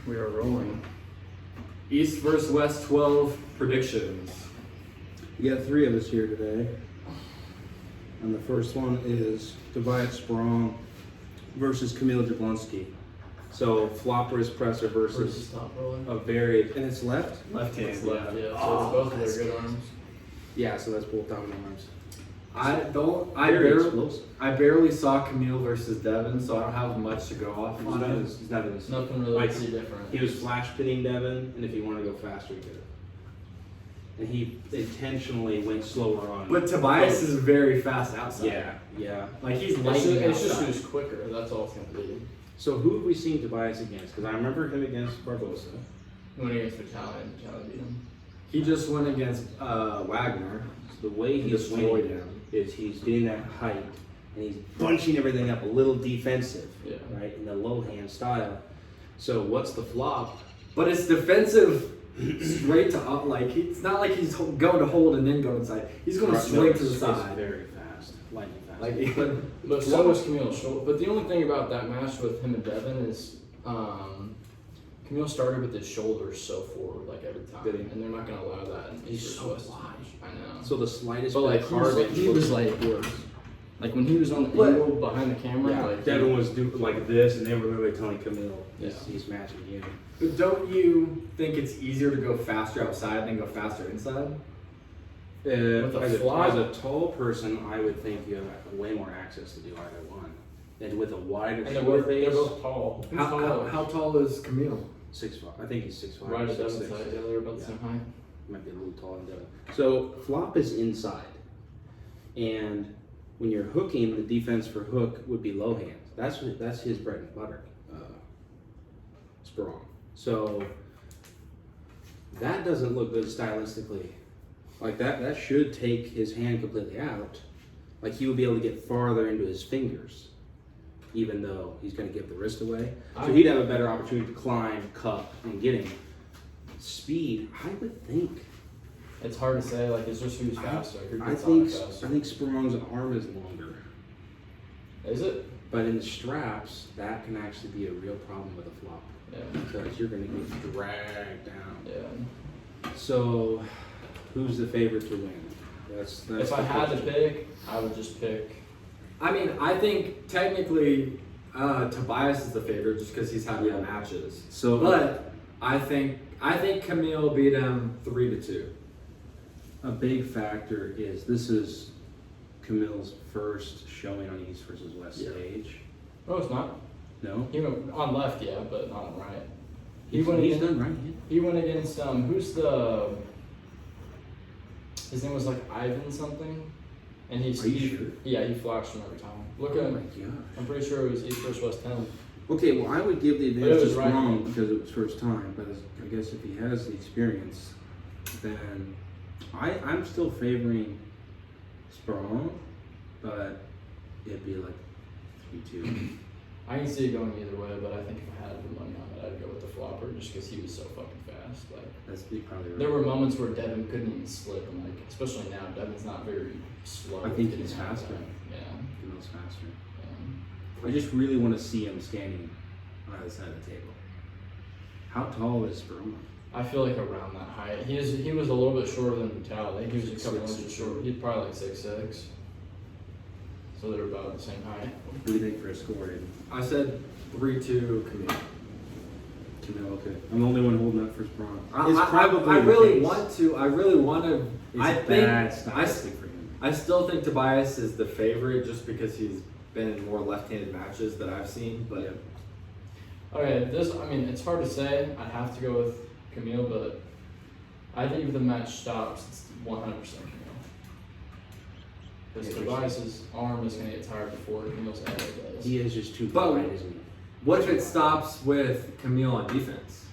We are rolling. East versus West 12 predictions. We got 3 of us here today. And the first one is Tobias Sprong versus Kamil Jablonski. So flop wrist presser versus Stop rolling. a very, and it's left? Left hand. It's left, yeah. So Oh, it's both of that's their good arms. Yeah, so that's both dominant arms. Very explosive. I barely saw Camille versus Devin, so I don't have much to go off He's on not, it. he's not in this. Nothing really Like, to see different. He was flash pinning Devin, and if he wanted to go faster, he could. And he intentionally went slower on. But Tobias is very fast outside. Yeah. Like he's It's just, lightning it's just outside. who's quicker. That's all it's gonna be. So who have we seen Tobias against? Because I remember him against Barbosa. Who went against Vitali and Vitali beat him. He just went against Wagner. So the way He he's destroyed winning him. is he's getting that height, and he's bunching everything up a little defensive, Yeah. right, in the low hand style. So what's the flop? But it's defensive straight to up. Like it's not like he's going to hold and then go inside. He's going straight to the It's side. very fast, lightning fast. Like But so was Camille. But the only thing about that match with him and Devin is Camille started with his shoulders so forward like every time, Did he? and they're not gonna allow that in He's East so versus West. wide. I know. So the slightest But like bit he of was carbon like, he was looks like worse. like when he was on the But- angle behind the camera, Yeah, like Devin was doing like this, and they were literally telling Camille Yeah. he's matching you. But don't you think it's easier to go faster outside than go faster inside? With a As flop? a tall person, I would think you have way more access to do either one. And with a wider and they're shoulder both, they're base, both tall. Who's taller? How tall is Camille? 6'5". I think he's 6'5". Right at 6'6". Devin's height. Yeah, they're about the same height. Might be a little taller than Devin. So flop is inside, and when you're hooking, the defense for hook would be low hand. That's his bread and butter. Sprong. So that doesn't look good stylistically. Like that should take his hand completely out. Like he would be able to get farther into his fingers, even though he's going to give the wrist away. So he'd have a better opportunity to climb, cup, and get him. Speed, I would think. It's hard to say. Like it's just who's faster. Who I gets think on it faster. Sprong's arm is longer, Is it? but in the straps, that can actually be a real problem with a flop Yeah. because you're going to get dragged down. Yeah. So, who's the favorite to win? That's If I the had to question. pick, I would just pick. I mean, I think technically Tobias is the favorite just because he's had more matches. So, But I think Camille beat him 3-2. a big factor is this is Camille's first showing on East versus West Yeah. stage. No, it's not. No, He went on left, yeah, but not on right. he's went against, done right. He went against who's the? His name was like Ivan something, and he's Are you sure? Yeah, he flashed him every time. Look Oh at. my gosh. I'm pretty sure it was East versus West 10. Okay, well, I would give the But it advantage to was right. Sprong because it was first time, but I guess if he has the experience, then I'm still favoring Sprong, but it'd be like 3-2. I can see it going either way, but I think if I had the money on it, I'd go with the flopper just because he was so fucking fast. Like That's probably right. there were moments where Devin couldn't even slip, and like especially now, Devin's not very slow. I think getting he's out of faster. that. Yeah. Camille's faster. yeah. I just really want to see him standing on the other side of the table. How tall is Sprong? I feel like around that height. He was a little bit shorter than Vitali. I think he was a couple 6'6". inches short. He's probably like 6'6". So they're about the same height. What do you think for a score, Aiden? I said 3-2 Camille. Camille, okay. I'm the only one holding up for Sprong. I the really case. want to. I really want to. It's I bad think stylistic for him. I still think Tobias is the favorite just because he's been in more left-handed matches that I've seen. But Yeah. Okay, it's hard to say. I'd have to go with Camille, but I think if the match stops, it's 100% Camille. Because Yeah, Tobias's arm is going to get tired before Camille's elbow does. He is just too But- wide, isn't he? what if it stops with Camille on defense?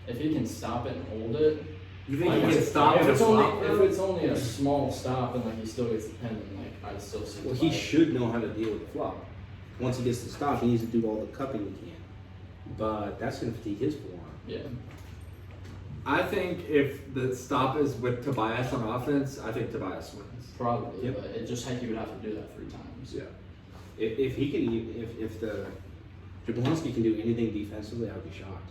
If he can stop it and hold it, You think like, he can stop if the it's flop? only if it's only a small stop and like he still gets the pin, then like I'd still see. Well, he Tobias. should know how to deal with the flop. Once he gets to stop, he needs to do all the cupping he can. But that's going to fatigue his forearm. Yeah. I think if the stop is with Tobias on offense, I think Tobias wins. Probably, Yep. but it just he would have to do that 3 times. Yeah. If he can, if the Jablonski can do anything defensively, I'd be shocked.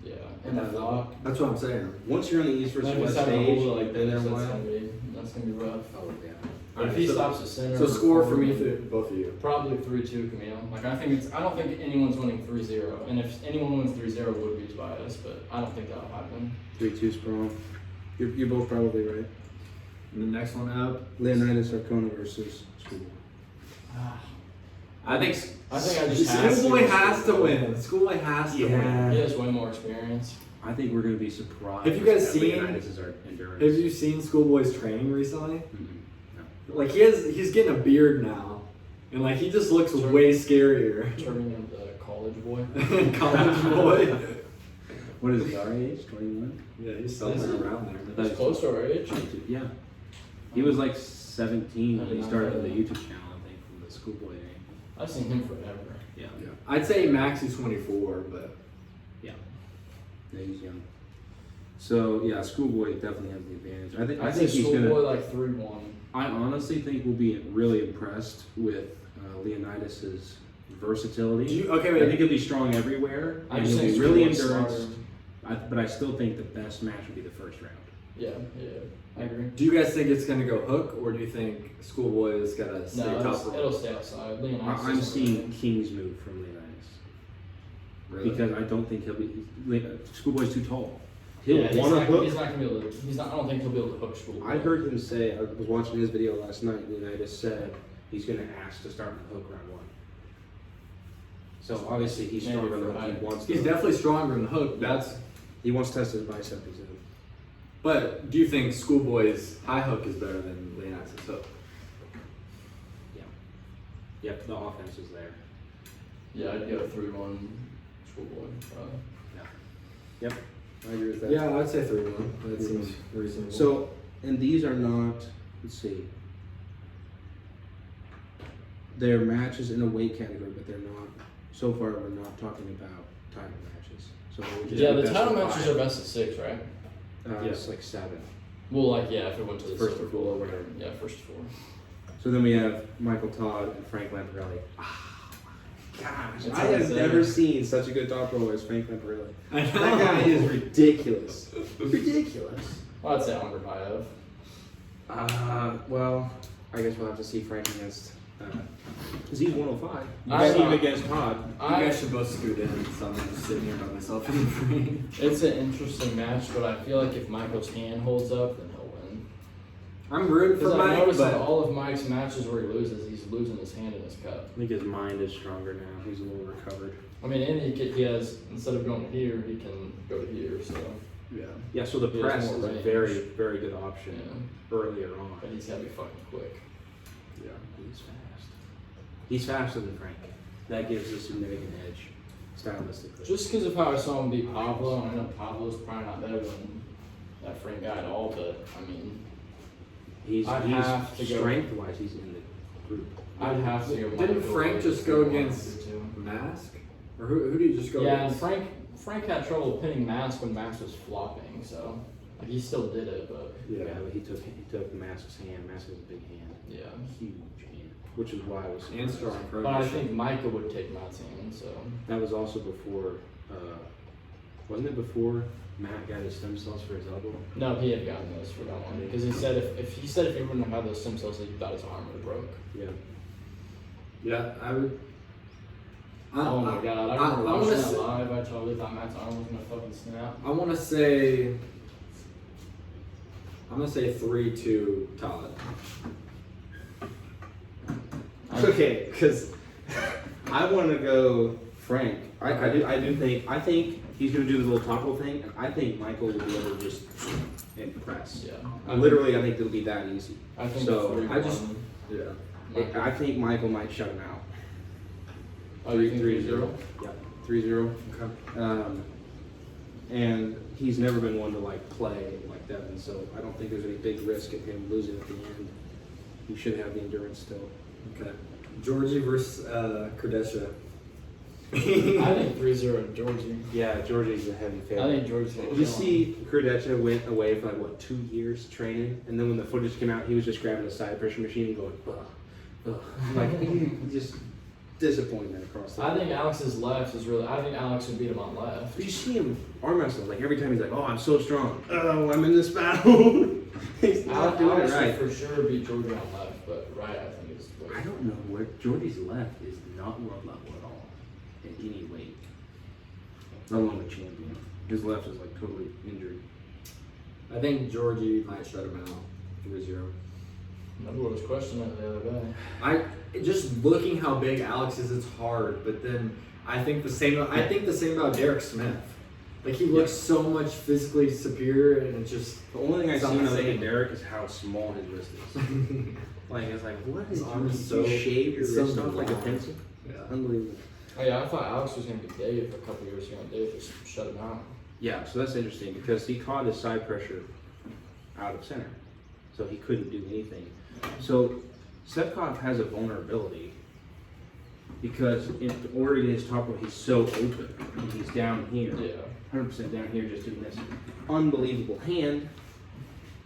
Yeah, and that block. That's what I'm saying. Once you're on the East versus Like, West just having a stage, hold it like you've been there this, a that's while. gonna be rough. Oh yeah. But if he stops the center, So score for me forward, for both of you. probably 3-2 Camille. Like I don't think anyone's winning 3-0. And if anyone wins 3-0, it would be biased, but I don't think that'll happen. 3-2 Sprong. You're both probably right. And the next one up. Leonidas Arcona versus Schoolboy. I think I just have Schoolboy to. has to win. Schoolboy has to win. He has way more experience. I think we're gonna be surprised. Have you guys at seen- Leonidas' endurance. Have you seen Schoolboy's training recently? Mhm. Like he's getting a beard now, and like he just looks way scarier. Turning into a college boy. College boy. What is he, our age? 21? Yeah, he's somewhere Is he? around there. He's close to our age. 22, yeah. He was like 17 when I he did not started know the that. YouTube channel, I think, from the Schoolboy name. I've seen him forever. Yeah. Yeah. I'd say Max is 24, but Yeah, he's young. So yeah, Schoolboy definitely has the advantage. I I think he's gonna. Schoolboy like 3-1. I honestly think we'll be really impressed with Leonidas's versatility. okay, I wait. think he'll be strong everywhere. I And just he'll think be really Schoolboy's endurance. But I still think the best match would be the first round. Yeah, I agree. Do you guys think it's gonna go hook, or do you think Schoolboy is gonna stay No, top it'll rope? stay outside. Leonidas I'm doesn't seeing really- King's move from Leonidas Really? because I don't think he'll be. Schoolboy's too tall. Yeah, He'll want to hook. He's not gonna be able to. I don't think he'll be able to hook Schoolboy. I heard him say, I was watching his video last night, Leonidas said he's going to ask to start the hook round one. So obviously he's Maybe stronger for than he height. wants He's to. definitely stronger than Hook. He wants to test his bicep, he said. But do you think Schoolboy's high hook is better than Leonidas's hook? Yep, the offense is there. Yeah, I'd go 3-1 Schoolboy. Yep, I agree with that. Yeah, I'd say 3-1. That seems reasonable. So, and these are not, let's see. They're matches in a weight category, but they're not, so far we're not talking about title matches. So they would just Yeah, be the best title of matches five. are best of 6, right? It's like 7. Well, like if it went to the First Super to four, Bowl, whatever. Yeah, first to 4. So then we have Michael Todd and Frank Lamparelli. Gosh, That's I have insane. never seen such a good top roller as Frank Lamparelli. I know. That guy is ridiculous. Ridiculous. Well, I'd say Amber Payev. Well, I guess we'll have to see Frank against, because he's 105. I See him know. against Todd. You guys should both scoot in, so I'm just sitting here by myself in the frame. It's an interesting match, but I feel like if Michael's hand holds up, then he'll win. I'm rooting Because for I Mike, noticed in but all of Mike's matches where he loses, he's losing his hand in his cup. I think his mind is stronger now. He's a little recovered. I mean, and he has, instead of going here, he can go to here, so. yeah. Yeah, so the He has press more is a range. very, very good option Yeah. earlier on. But he's got to be fucking quick. Yeah, he's fast. He's faster than Frank. That gives a significant edge, stylistically. Just because of how I saw him beat Pablo, and I know Pablo's probably not better than that Frank guy at all, but I mean, He's I'd have to go- strength-wise, he's in the group. I'd have to go. Didn't Michael Frank over just go 3-1 against too. Mask? Or who did you just go Yeah, and against? Frank had trouble pinning Mask when Mask was flopping, so like he still did it, but Yeah, but he took Mask's hand. Mask has a big hand, yeah. huge hand, which is why I was And strong But I think Micah would take Matt's hand, so That was also before, wasn't it before Matt got his stem cells for his elbow? no, he had gotten those for that one because he said if he wouldn't have had those stem cells, he thought his arm would have broke. Yeah. Yeah, I would. Oh my god, I remember I watching wanna that say- live. I totally thought Matt's arm was gonna fucking snap. I want to say. I'm gonna say 3-2 Todd. Okay, because I want to go Frank. I think he's going to do the little top roll thing, and I think Michael will be able to just impress. Yeah, Literally, I think it'll be that easy. I think So, 3-1. I just- Yeah. Michael. I think Michael might shut him out. Oh, you think 3-0? Yeah, 3-0. Okay. And he's never been one to like play like Devin, so I don't think there's any big risk of him losing at the end. He should have the endurance still. Okay. Georgie versus Kardashian. I think 3-0 Georgie. Yeah, Georgie's a heavy I favorite. think Georgie's gonna You kill him. see, Kardashian went away for like what 2 years training, and then when the footage came out, he was just grabbing a side pressure machine and going, ugh, ugh. Like he just disappointment across the I board. think Alex's left is really. I think Alex would beat him on left. But you see him arm wrestling, like every time he's like, "Oh, I'm so strong. Oh, I'm in this battle." He's not doing it Alex right. would for sure beat Georgie on left, but right I think is. I don't know where Jordy's left is not world level at all in any weight. Let alone a champion. His left is like totally injured. I think Georgie might shut him out 3-0. Remember was questioning it the other day. I just looking how big Alex is, it's hard. But then I think the same. I think the same about Derek Smith. Like he looks so much physically superior, and it just The only thing I've It's not seen the of same. Derek is how small his wrist is. Like it's like, what is His arm is you so- shave your it's so wrist off like a long. pencil? yeah. Unbelievable. Oh yeah, I thought Alex was gonna be Dave a couple years ago. And Dave just shut him out. Yeah, so that's interesting because he caught his side pressure out of center, so he couldn't do anything. So Sevkov has a vulnerability because in order to get his top rope, he's so open. And he's down here, Yeah. 100% down here, just doing this unbelievable hand.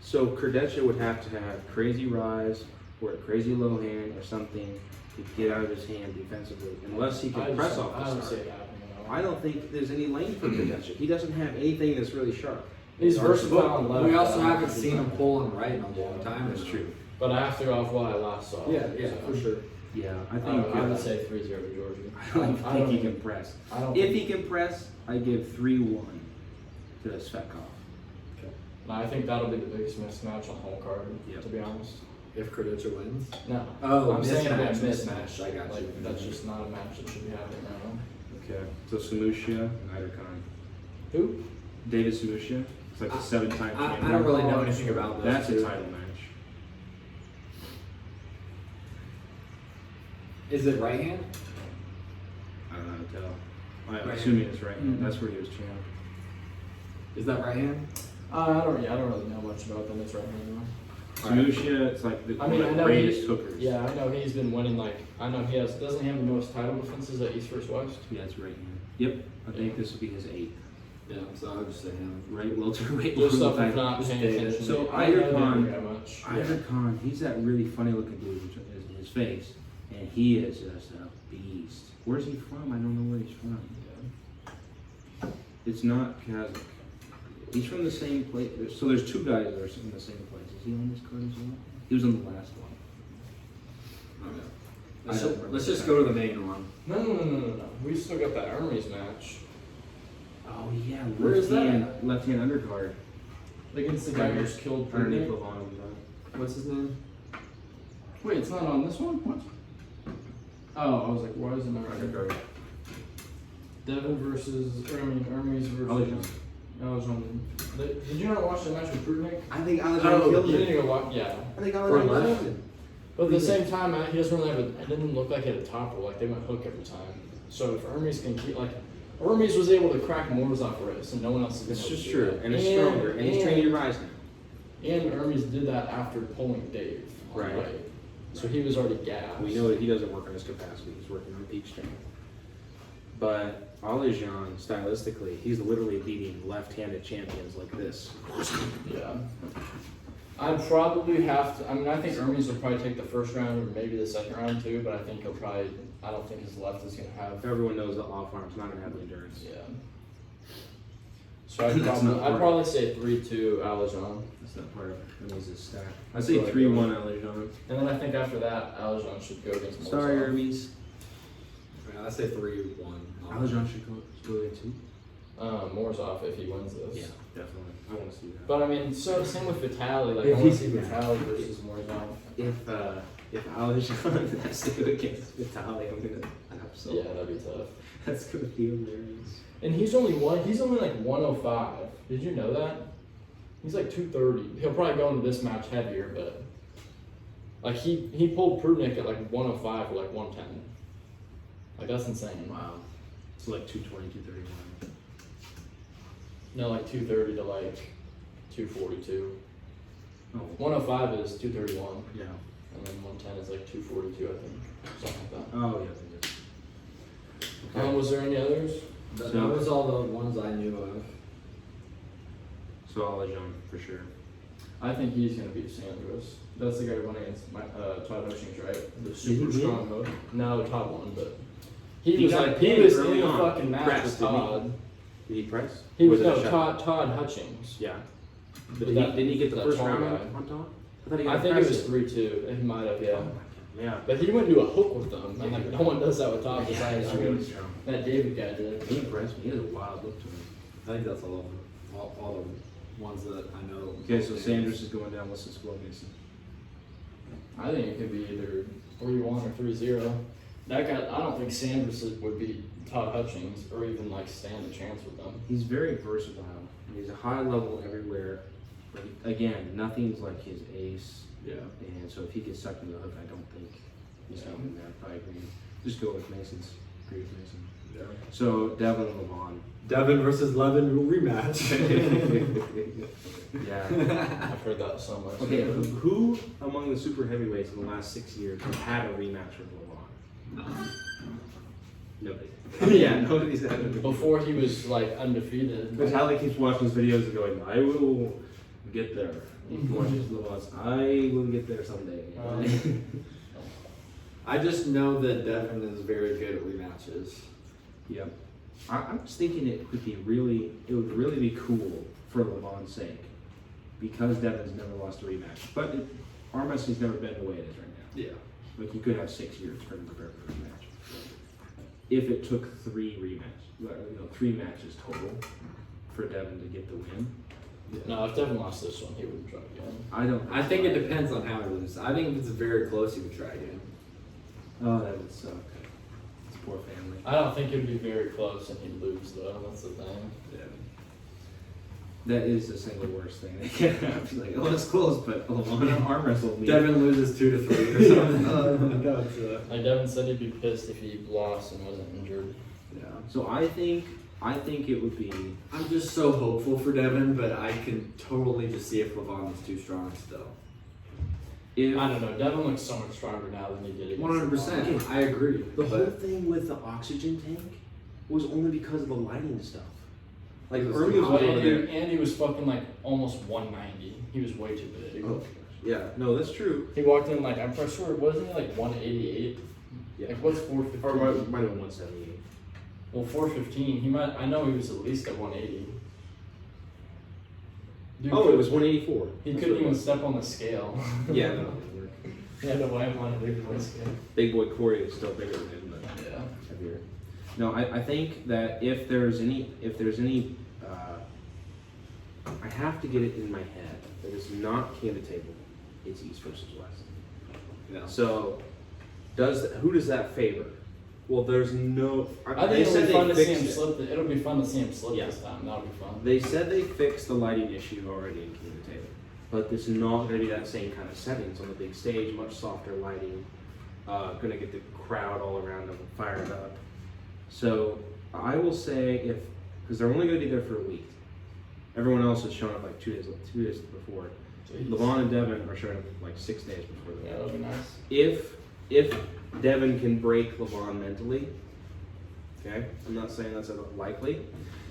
So Kardashev would have to have crazy rise or a crazy low hand or something to get out of his hand defensively, unless he can press off I the don't see start. it happening at all. I don't think there's any lane for Kardashev. He doesn't have anything that's really sharp. He's versatile on left. We also but- haven't seen him pull on right in a long time. That's true. But I have to go off what I last saw. Yeah, yeah, so. for sure. Yeah, I I, think I would say 3-0 to Georgie. I don't think he can press. I don't. If think, he can press, I give 3-1 to Svetkov. no, I think that'll be the biggest mismatch on the whole card. Yep. To be honest. If Kardashev wins. No. Oh, I'm saying it'll be a mismatch. mismatch. I got you. Like, that's just not a match that should be happening right now. Okay. So Samusha and Iderkon. Who? David Samusha. It's like a 7-time I champion. don't really know anything about those That's two. a title match. Is it right hand? I don't know how to tell. I'm Right assuming hand. it's right. Mhm. That's where he was champ. Is that right hand? I don't really know much about them. It's right now. Samusha, it's like the I mean, one of I the know greatest he- hookers. Yeah, I know he's been winning. Like, I know he has. Doesn't he have the most title defenses at East vs West? Yeah, it's right hand. Yep. I think this will be his 8th. Yeah, so I would just say him. Right welterweight. Just world stuff if title. not Just paying David. attention. So I know Iderkon- very much. Iderkon, he's that really funny looking dude in his face, and he is just a beast. Where's he from? I don't know where he's from. It's not Kazakh. He's from the same place. So there's 2 guys that are in the same place. Is he on this card as well? He was on the last one. Let's just go to the main one. No. We still got that Hermes match Oh yeah, Where is left hand undercard. against the guy who just killed Underneath Purdue. Levon. What's his name? Wait, it's not on this one? What? Oh, I was like, why isn't it right? Undercard. Devin versus, Hermes versus. Alexander. Did you not watch the match with Prudnik? I think Alexander killed You him. didn't go watch, yeah. I think For Alexander left? killed him. But at the same time, he doesn't really have a. It didn't look like he had a topper. Like they went hook every time. So if Hermes can keep like, Hermes was able to crack Morzov wrist, and no one else is. That's able just to do true, that. and it's stronger, and he's training to rise now. And Hermes did that after pulling Dave. on Right. weight. So he was already gassed. We know that he doesn't work on his capacity. He's working on peak strength. But Alijan, stylistically, he's literally beating left-handed champions like this. Yeah. I'd probably have to. I mean, I think Hermes will probably take the first round or maybe the second round too. But I think he'll probably. I don't think his left is gonna have. Everyone knows that off arm's not going to have the endurance. Yeah. So I'd That's probably, not part I'd of probably say 3-2 Alijan. That's not part of Hermes' stack. I say So I 3-1 Alijan. And then I think after that, Alijan should go against Morzov. Sorry, Hermes. Yeah, I say 3-1. Alijan should go in too. Morzov if he wins this. Yeah, definitely. I want to see that. But I mean, so same with Vitaly. Like If I want to he's- see Vitaly versus Morzov. If Alijan has to go against Vitaly, I'm going to absolutely. Yeah, that'd be tough. That's going to be hilarious. And he's only like 105. Did you know that? He's like 230. He'll probably go into this match heavier, but like he pulled Prudnik at like 105 or like 110. Like that's insane. Wow. It's like 220, 231. No, like 230 to like 242. Oh, 105 is 231, yeah. and then 110 is like 242, I think, something like that. Oh, yeah. They did. Was there any others? That So- was all the ones I knew of. So Alijan for sure. I think he's gonna beat Sanders. That's the guy who won against Todd Hutchings, right? The super Did he strong hook. No, Todd won, but he He was got like he pinned was early in the on. fucking match Pressed, with didn't he? Todd. Did he press? He Or was it a no shot? Todd Hutchings. Yeah. But But that- didn't he get the that first tall round guy. on top? I thought he got I think it was pressed. 3-2. He might have, yeah. Oh my God. Yeah. But he went to a hook with them, and like no one does that with Todd besides Yeah, I mean, he's strong. that David guy did. He impressed me. He has a wild look to him. I think that's all the ones that I know. Okay, so Sanders is going down. What's the score, Mason? I think it could be either 3-1 or 3-0. That guy, I don't think Sanders would beat Todd Hutchings or even like stand a chance with them. He's very versatile. He's a high level everywhere. But again, nothing's like his ace. Yeah. And so if he gets stuck in the hook, I don't think he's going in there. I agree. Just go with Mason's. Agree with Mason. Yeah. So Devin and Levon. Devin versus Levin rematch. Yeah. I've heard that so much. Okay, who among the super heavyweights in the last 6 years have had a rematch with Levon? Nobody. Yeah, nobody's had it. Before he was like undefeated. Because Hallie keeps watching his videos and going, I will get there. He watches Levon's, I will get there someday. I just know that Devin is very good at rematches. Yeah. I'm just thinking it would really be cool for Levon's sake. Because Devin's never lost a rematch. But arm wrestling's never been the way it is right now. Yeah. Like you could have 6 years for him to prepare for a rematch. If it took 3 matches total for Devin to get the win. No, if Devin lost this one, he would try again. I think it depends on how he loses. I think if it's very close, he would try again. Oh, that would suck. It's a poor family. I don't think it would be very close and he'd lose though. That's the thing. Yeah. That is the single worst thing that can happen. Like, oh, it's close, but Levon arm wrestled me. Devin loses 2-3 or something. That's, Like Devin said, he'd be pissed if he lost and wasn't injured. yeah. So I think it would be. I'm just so hopeful for Devin, but I can totally just see if Levon is too strong still. If I don't know. Devin looks so much stronger now than he did. against 100%. Levon. I agree. the whole But thing with the oxygen tank was only because of the lighting stuff. Like It was Irby too was hot. over there. And he was fucking like almost 190. He was way too big. Oh, yeah, no, that's true. He walked in like, I'm pretty sure, wasn't he like 188? Yeah. Like what's 415? Or might have been 178. Well, 415. He might. I know he was at least at 180. Dude, Oh, it was 184. He That's couldn't what it even was. step on the scale. Yeah, no, it didn't work. He had to weigh him on a big boy scale. Big boy Corey is still bigger than him, but Yeah. heavier. No, I think that if there's any, I have to get it in my head that it's not Canada table, it's East versus West. yeah. So, who does that favor? Well, there's no. I they think it'll said be fun they to see him fixed it. slip. It'll be fun to see him slip Yeah. this time. That'll be fun. They said they fixed the lighting issue already in Canada table, but it's not going to be that same kind of settings on the big stage. Much softer lighting. Going to get the crowd all around them fired up. So I will say because they're only going to be there for a week. Everyone else has shown up like 2 days before. Jeez. Levon and Devin are showing up like 6 days before the Yeah, match. that'll be nice. If Devin can break Levon mentally, okay, I'm not saying that's likely.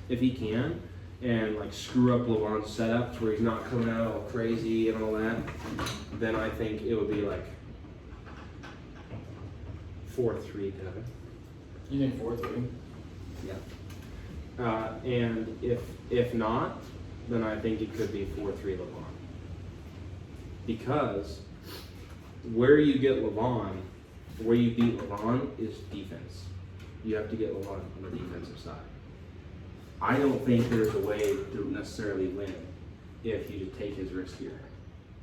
If he can, and like screw up Levon's setups where he's not coming out all crazy and all that, then I think it would be like 4-3 Devin. You think 4-3? Yeah. And if not, then I think it could be 4-3 Levon. Because where you get Levon, where you beat Levon is defense. You have to get Levon on the defensive side. I don't think there's a way to necessarily win if you just take his risk here.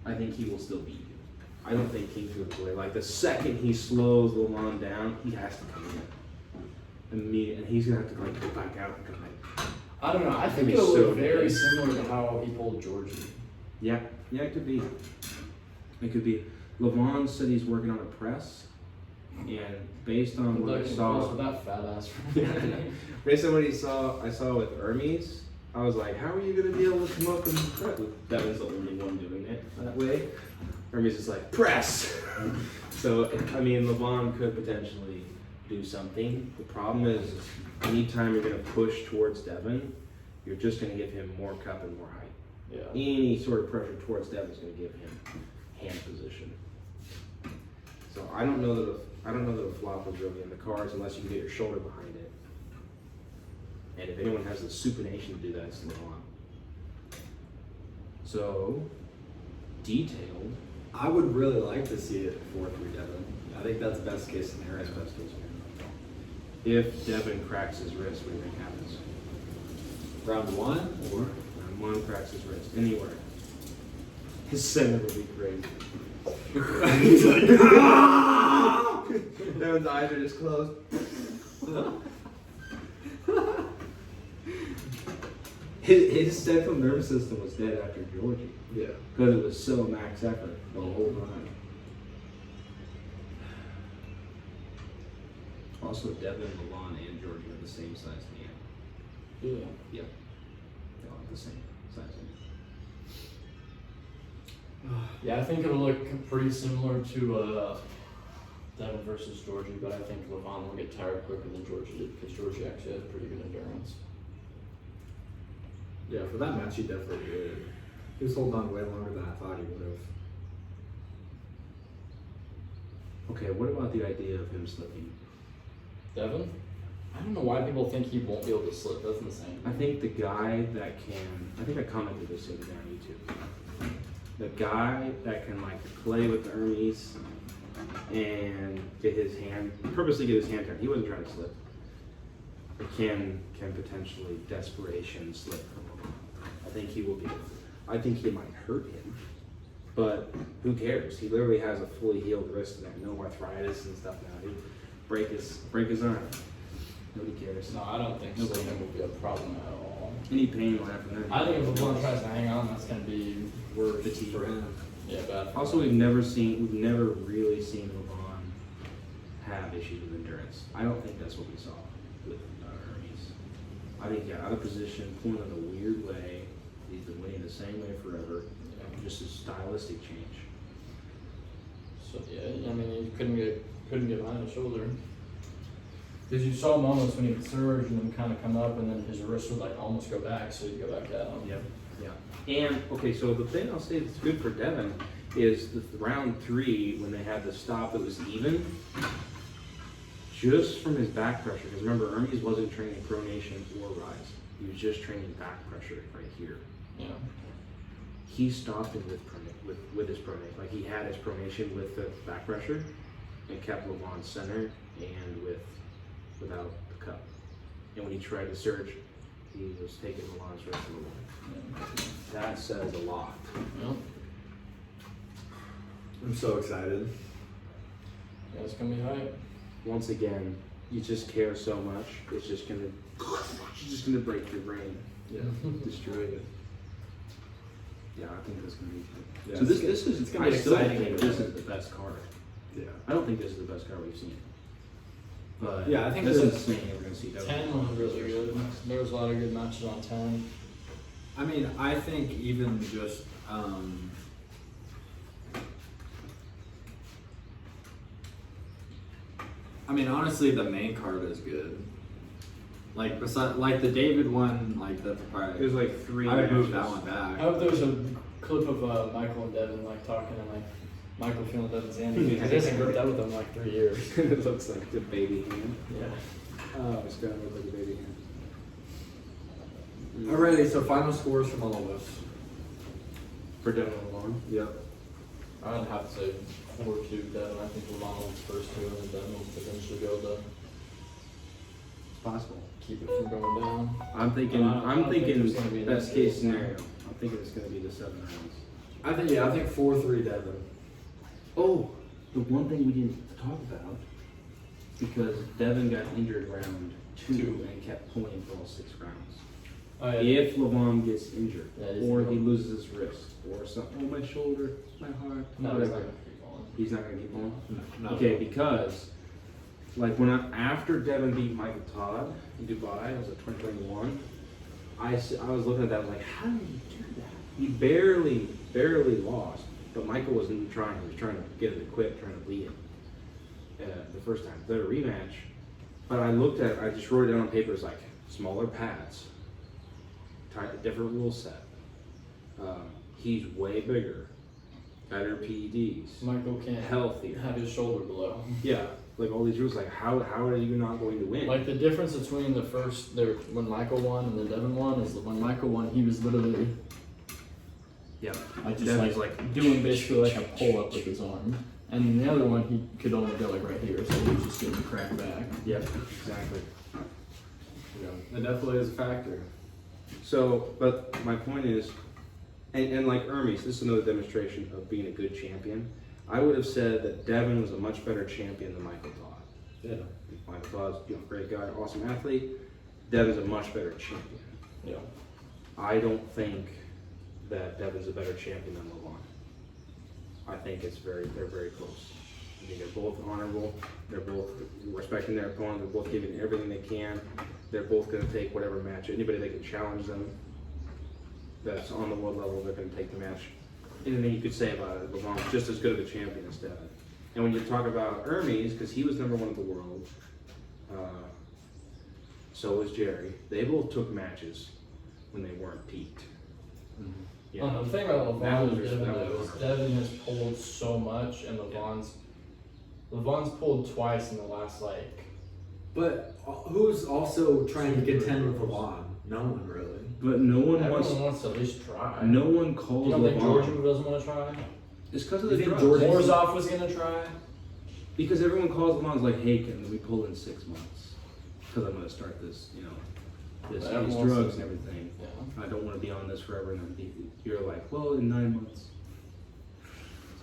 I think he will still beat you. I don't think he's going to play. Like the second he slows Levon down, he has to come in immediately, and he's going to have to like go back out and come back. I don't know. I think be it'll so look very good. similar to how he pulled Georgie. Yeah, it could be. It could be. Levon said he's working on a press, and based on what I saw, with that fat ass. based on what I saw with Hermes, I was like, how are you gonna be able to come up and press? Devin's the only one doing it that way. Hermes is like press. So I mean, Levon could potentially do something. The problem is, anytime you're gonna push towards Devin, you're just gonna give him more cup and more height. Yeah. Any sort of pressure towards Devin is going to give him hand position. So I don't know that a flop is really in the cards unless you can get your shoulder behind it. And if anyone has the supination to do that, it's Levon. So detailed. I would really like to see it 4-3 Devin. I think that's best case scenario. That's best case scenario. If Devin cracks his wrist, what do you think happens? Round one or Round one cracks his wrist anywhere. His center would be crazy. he's like, ah! Devin's eyes are just closed. His central nervous system was dead after Georgie Yeah. because it was so max effort the whole time. Also, Devin, Milan, and Georgie are the same size hand. Yeah. Yep. They all have the same size hand. Yeah, I think it'll look pretty similar to Devin versus Georgie, but I think Levon will get tired quicker than Georgie did because Georgie actually has pretty good endurance. Yeah, for that match he definitely did. He was holding on way longer than I thought he would have. Okay, what about the idea of him slipping? Devin? I don't know why people think he won't be able to slip. That's insane. I think the guy that can, I think I commented this the other day on YouTube. The guy that can like play with the Hermes and get his hand, purposely get his hand turned. He wasn't trying to slip. It can potentially desperation slip from him. I think he will be. I think he might hurt him, but who cares? He literally has a fully healed wrist and no arthritis and stuff now. He'd break his arm. Nobody cares. No, I don't think Nobody. slipping will be a problem at all. Any pain will happen then. I think if LeBron tries to hang on, that's going to be worse Fatigue. for him. Yeah, bad. For Also, him. we've never really seen LeBron have issues with endurance. I don't think that's what we saw with Hermes. I think, yeah, out of position, pulling in a weird way. He's been winning the same way forever. Yeah. Just a stylistic change. So yeah, I mean, he couldn't get behind the shoulder. Because you saw moments when he would surge and then kind of come up, and then his wrist would like almost go back, so he'd go back down. Yep. Yeah. And okay, so the thing I'll say that's good for Devin is the round 3 when they had the stop that was even, just from his back pressure. Because remember, Hermes wasn't training pronation or rise; he was just training back pressure right here. Yeah. He stopped it with his pronation. Like he had his pronation with the back pressure, and kept Levon center and without the cup. And when he tried to surge, he was taking Levon's wrist to the line. That says a lot. Yeah. I'm so excited. Yeah, it's gonna be hype. Once again, you just care so much. It's just gonna break your brain. Yeah. Destroy it. Yeah, I think that's gonna be good. Yeah, So this is it's gonna be I still exciting. think this is the best card. Yeah. I don't think this is the best card we've seen. But Yeah, I think this there's- is saying we're gonna see Devin 10 was really good. There was a lot of good matches on 10. I mean, I think even just I mean, honestly, the main card is good. Like like the David one, like the It was like 3 I would move matches. that one back. I hope there was a clip of Michael and Devin like talking and like Michael feeling Devin's hand because he hasn't gripped out with them in like 3 years. It looks like a baby hand. Yeah. Oh, it's gonna look like a baby hand. Alrighty, so final scores from all of us. For Devin Levon. Yep. I'd have to say 4-2 Devin. I think Levon will first 2 and then Devin will eventually be able to It's possible. keep it from going down. I'm thinking. I don't think there's gonna be Thinking an best escape. case scenario. I'm thinking it's gonna be the 7 rounds. I think 4-3 Devin. Oh, the one thing we didn't talk about, because Devin got injured round 2 and kept pulling for all 6 rounds. Oh, yeah. If Levon gets injured, Yeah, he's or gonna he go. loses his wrist, or something, oh my shoulder, my heart, No, he's not whatever. gonna keep on. He's not gonna keep on. No. Okay, because like after Devin beat Michael Todd in Dubai, it was at 2021. I was looking at that like, how did he do that? He barely lost, but Michael wasn't trying. He was trying to get it equipped, trying to lead it the first time. Then a rematch, but I just wrote it down on paper. It's like smaller pads, a different rule set, He's way bigger, better PEDs, Michael can't healthier. have his shoulder below. Yeah, like all these rules. Like how are you not going to win? Like the difference between the first there when Michael won and then Devin won is that when Michael won, he was literally yeah, like just Devin's like doing basically like a pull up with his arm, and then the other one he could only go like right here, so he was just getting cracked back. Yep, exactly. Yeah, it definitely is a factor. So, but my point is, and like Hermes, this is another demonstration of being a good champion. I would have said that Devin was a much better champion than Michael Todd. Yeah. Michael Todd's great guy, awesome athlete. Devin's a much better champion. Yeah. I don't think that Devin's a better champion than Levon. I think they're very close. I think they're both honorable. They're both respecting their opponent. They're both giving everything they can. They're both going to take whatever match. Anybody that can challenge them that's on the world level, they're going to take the match. Anything you could say about it, Levon's just as good of a champion as Devin. And when you talk about Hermes, because he was #1 in the world, so was Jerry. They both took matches when they weren't peaked. Yeah. The thing about That Levon was- and Devin that though was is hard. Devin has pulled so much, and Levon's pulled twice in the last like. But who's also trying to contend with Levon? No one really. But no one Everyone wants to at least try. No one You calls don't think Levon. Georgia doesn't want to try? It's because of You the think drugs. Georgia- Morozov was gonna try. Because everyone calls Levon's like, hey, can we pull in 6 months? Because I'm going to start this, these Everyone drugs wants and to- everything. Yeah. I don't want to be on this forever. And then you're like, well, in 9 months.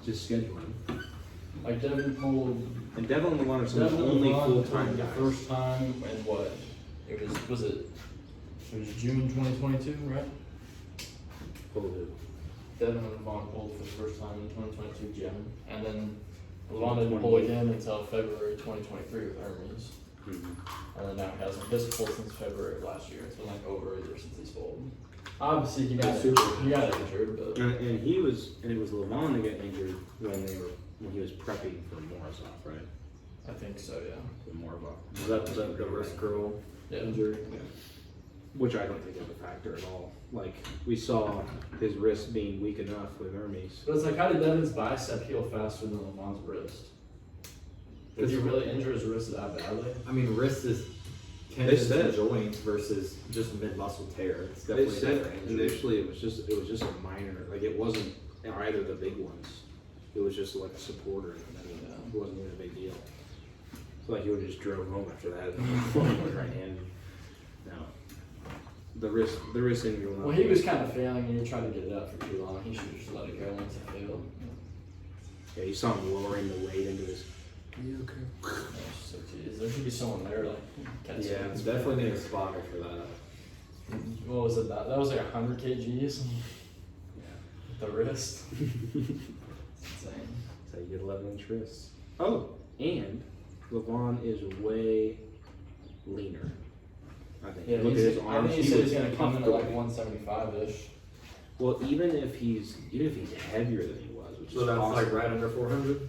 Just scheduling. Like Devin pulled. And Devin and Levon are some of Devin the only Levon full-time pulled the guys. first time in what? It was June 2022, right? Pull who? Devin and Levon pulled for the first time in 2022 June, and then Levon didn't pull again until February 2023 with Hermes, Mhm. and then now he hasn't. This pulled since February of last year. It's been like over a year since he's pulled. Obviously, he got injured, but And it was Levon that got injured when he was prepping for Morozov, right? I think so, yeah. For Morozov. Is that the wrist curl Yeah. injury? Yeah. Which I don't think is a factor at all. Like, we saw his wrist being weak enough with Hermes. But it's like, how did Devin's bicep heal faster than Levon's wrist? Did he really injure his wrist that badly? I mean, wrist is They tendons said- and joints versus just mid muscle tear. It's They definitely a said different injury. initially it was just a minor, like it wasn't either of the big ones. It was just like a supporter, and then it wasn't even a big deal. So like he would have just drove home after that. Right hand. No. The wrist injury will not. Well, he was kind of failing, and you tried to get it out for too long. He should have just let it go once it failed. Yeah, you saw him lowering the weight into his. Are you okay? Yeah, it's just like, geez, there should be someone there to like catch Yeah, it. It's definitely need a spotter for that. What was it? That was like 100 kgs. Yeah. The wrist. It's insane. That's how you get 11-inch wrists. Oh, and Levon is way leaner. I think. Yeah, Look at his I arms. think he said was he's gonna come in at puffed like away. 175-ish. Well, even if he's heavier than he was, which So is that's possible, like right under 400.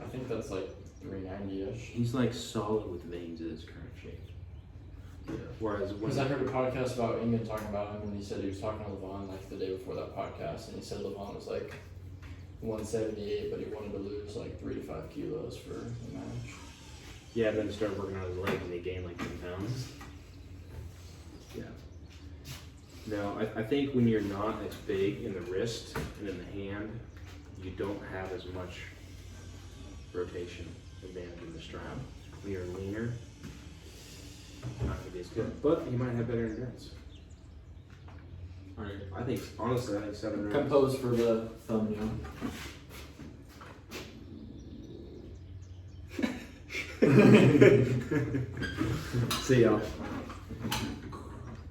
I think that's like 390-ish. he's like solid with veins in his current shape. Yeah. Whereas when Because I heard a podcast about Ingan talking about him, and he said he was talking to Levon like the day before that podcast, and he said Levon was like 178, but he wanted to lose like 3 to 5 kilos for the match. yeah, then he started working on his leg and he gained like 10 pounds. Yeah. No, I think when you're not as big in the wrist and in the hand, you don't have as much rotation advantage in the strap. When you're leaner, not gonna be as good. But you might have better endurance. Alright. I think 7 rounds. Compose for the thumbnail. See y'all.